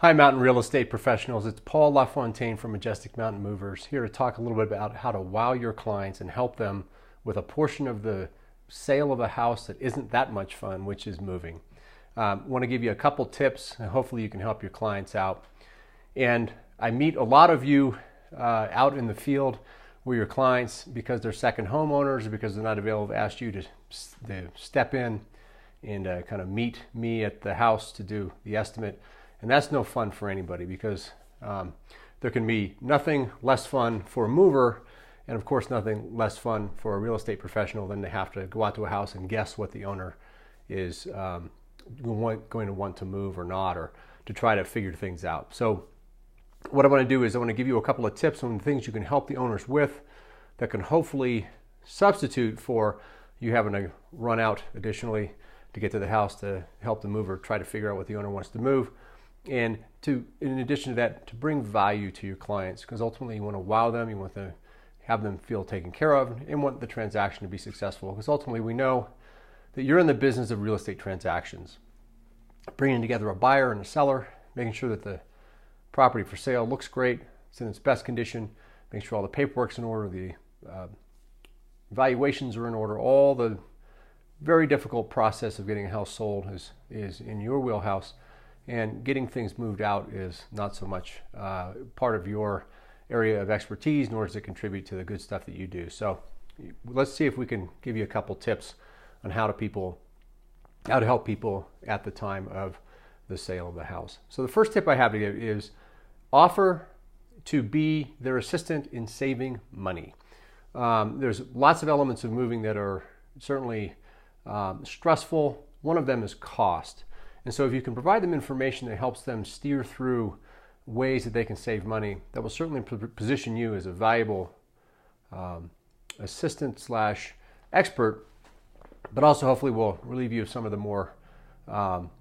Hi, Mountain Real Estate Professionals. It's Paul LaFontaine from Majestic Mountain Movers, here to talk a little bit about how to wow your clients and help them with a portion of the sale of a house that isn't that much fun, which is moving. I want to give you a couple tips, and hopefully you can help your clients out. And I meet a lot of you out in the field where your clients, because they're second homeowners or because they're not available, ask you to step in and kind of meet me at the house to do the estimate. And that's no fun for anybody, because there can be nothing less fun for a mover, and of course nothing less fun for a real estate professional than to have to go out to a house and guess what the owner is going to want to move or not, or to try to figure things out. So what I want to do is I want to give you a couple of tips on things you can help the owners with that can hopefully substitute for you having to run out additionally to get to the house to help the mover try to figure out what the owner wants to move. And in addition to that, to bring value to your clients, because ultimately you want to wow them, you want to have them feel taken care of, and want the transaction to be successful. Because ultimately we know that you're in the business of real estate transactions, bringing together a buyer and a seller, making sure that the property for sale looks great, it's in its best condition, making sure all the paperwork's in order, the valuations are in order, all the very difficult process of getting a house sold is in your wheelhouse. And getting things moved out is not so much part of your area of expertise, nor does it contribute to the good stuff that you do. So let's see if we can give you a couple tips on how to help people at the time of the sale of the house. So the first tip I have to give is offer to be their assistant in saving money. There's lots of elements of moving that are certainly stressful. One of them is cost. And so if you can provide them information that helps them steer through ways that they can save money, that will certainly position you as a valuable assistant slash expert, but also hopefully will relieve you of some of the more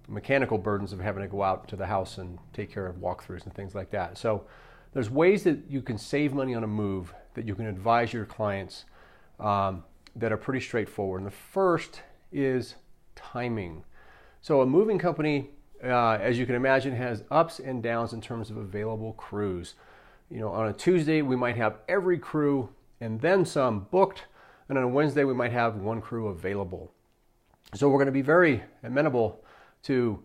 mechanical burdens of having to go out to the house and take care of walkthroughs and things like that. So there's ways that you can save money on a move that you can advise your clients that are pretty straightforward. And the first is timing. So a moving company, as you can imagine, has ups and downs in terms of available crews. You know, on a Tuesday, we might have every crew and then some booked, and on a Wednesday, we might have one crew available. So we're going to be very amenable to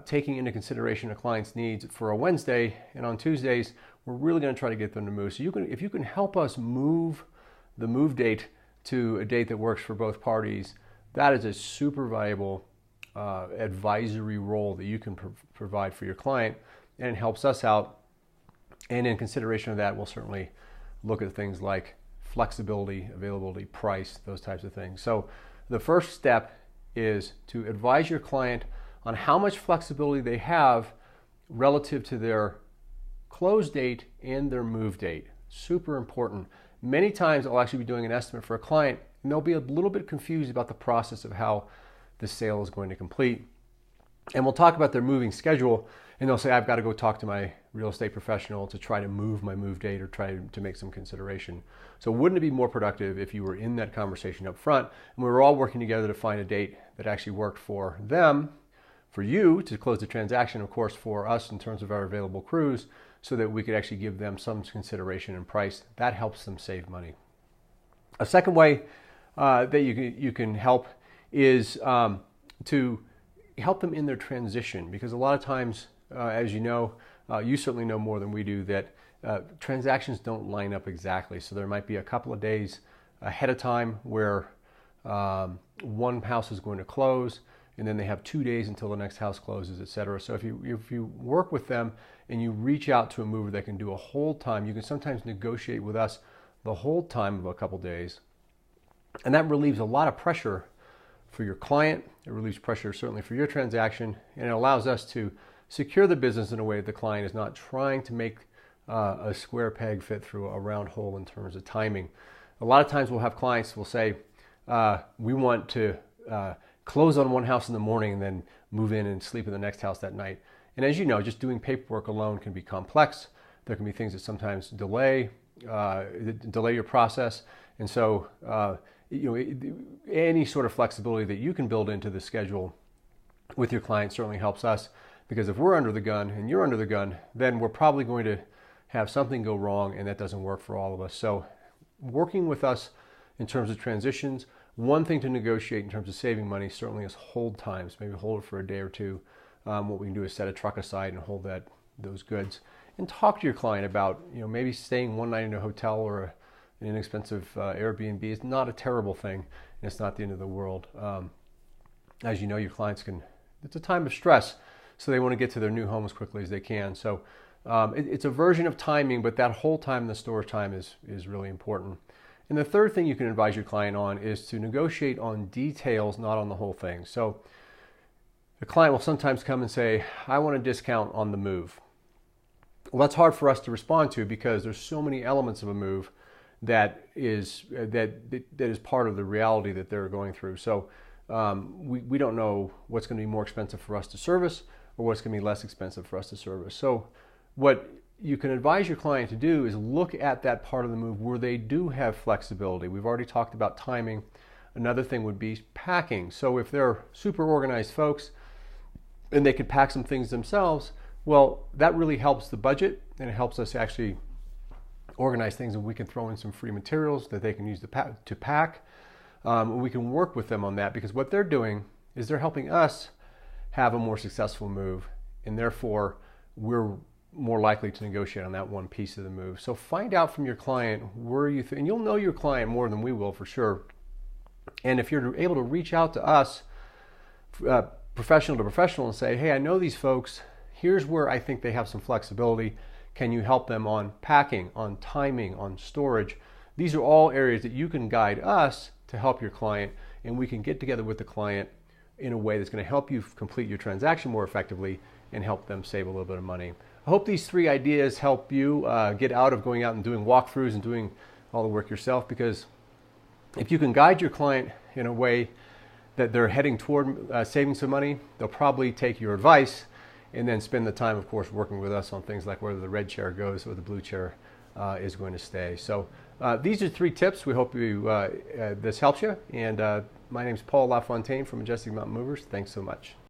taking into consideration a client's needs for a Wednesday, and on Tuesdays, we're really going to try to get them to move. So if you can help us move the move date to a date that works for both parties, that is a super valuable advisory role that you can provide for your client, and it helps us out. And in consideration of that, we'll certainly look at things like flexibility, availability, price, those types of things. So the first step is to advise your client on how much flexibility they have relative to their close date and their move date. Super important. Many times I'll actually be doing an estimate for a client, and they'll be a little bit confused about the process of how the sale is going to complete. And we'll talk about their moving schedule, and they'll say, I've got to go talk to my real estate professional to try to move my move date or try to make some consideration. So wouldn't it be more productive if you were in that conversation up front and we were all working together to find a date that actually worked for them, for you to close the transaction, of course, for us in terms of our available crews, so that we could actually give them some consideration and price. That helps them save money. A second way that you can help is to help them in their transition, because a lot of times, as you know, you certainly know more than we do, that transactions don't line up exactly. So there might be a couple of days ahead of time where one house is going to close, and then they have 2 days until the next house closes, etc. So if you work with them and you reach out to a mover that can do a hold time, you can sometimes negotiate with us the hold time of a couple days, and that relieves a lot of pressure for your client. It relieves pressure certainly for your transaction, and it allows us to secure the business in a way that the client is not trying to make a square peg fit through a round hole in terms of timing. A lot of times we'll have clients will say, we want to close on one house in the morning and then move in and sleep in the next house that night. And as you know, just doing paperwork alone can be complex. There can be things that sometimes delay your process. And so any sort of flexibility that you can build into the schedule with your client certainly helps us, Because if we're under the gun and you're under the gun, then we're probably going to have something go wrong, and that doesn't work for all of us. So working with us in terms of transitions, one thing to negotiate in terms of saving money certainly is hold times. Maybe hold it for a day or two. What we can do is set a truck aside and hold those goods, and talk to your client about, maybe staying one night in a hotel or an inexpensive Airbnb is not a terrible thing, and it's not the end of the world. As you know, your clients it's a time of stress, so they want to get to their new home as quickly as they can. So it's a version of timing, but that whole time in the store time is really important. And the third thing you can advise your client on is to negotiate on details, not on the whole thing. So the client will sometimes come and say, I want a discount on the move. Well, that's hard for us to respond to because there's so many elements of a move that is part of the reality that they're going through. So we don't know what's going to be more expensive for us to service or what's going to be less expensive for us to service. So what you can advise your client to do is look at that part of the move where they do have flexibility. We've already talked about timing. Another thing would be packing. So if they're super organized folks and they could pack some things themselves, well, that really helps the budget, and it helps us actually organize things, and we can throw in some free materials that they can use to pack. We can work with them on that, because what they're doing is they're helping us have a more successful move, and therefore we're more likely to negotiate on that one piece of the move. So find out from your client where you and you'll know your client more than we will for sure. And if you're able to reach out to us, professional to professional, and say, hey, I know these folks, here's where I think they have some flexibility. Can you help them on packing, on timing, on storage? These are all areas that you can guide us to help your client, and we can get together with the client in a way that's going to help you complete your transaction more effectively and help them save a little bit of money. I hope these 3 ideas help you get out of going out and doing walkthroughs and doing all the work yourself, because if you can guide your client in a way that they're heading toward saving some money, they'll probably take your advice and then spend the time, of course, working with us on things like whether the red chair goes or the blue chair is going to stay. So these are 3 tips. We hope this helps you. And my name is Paul LaFontaine from Majestic Mountain Movers. Thanks so much.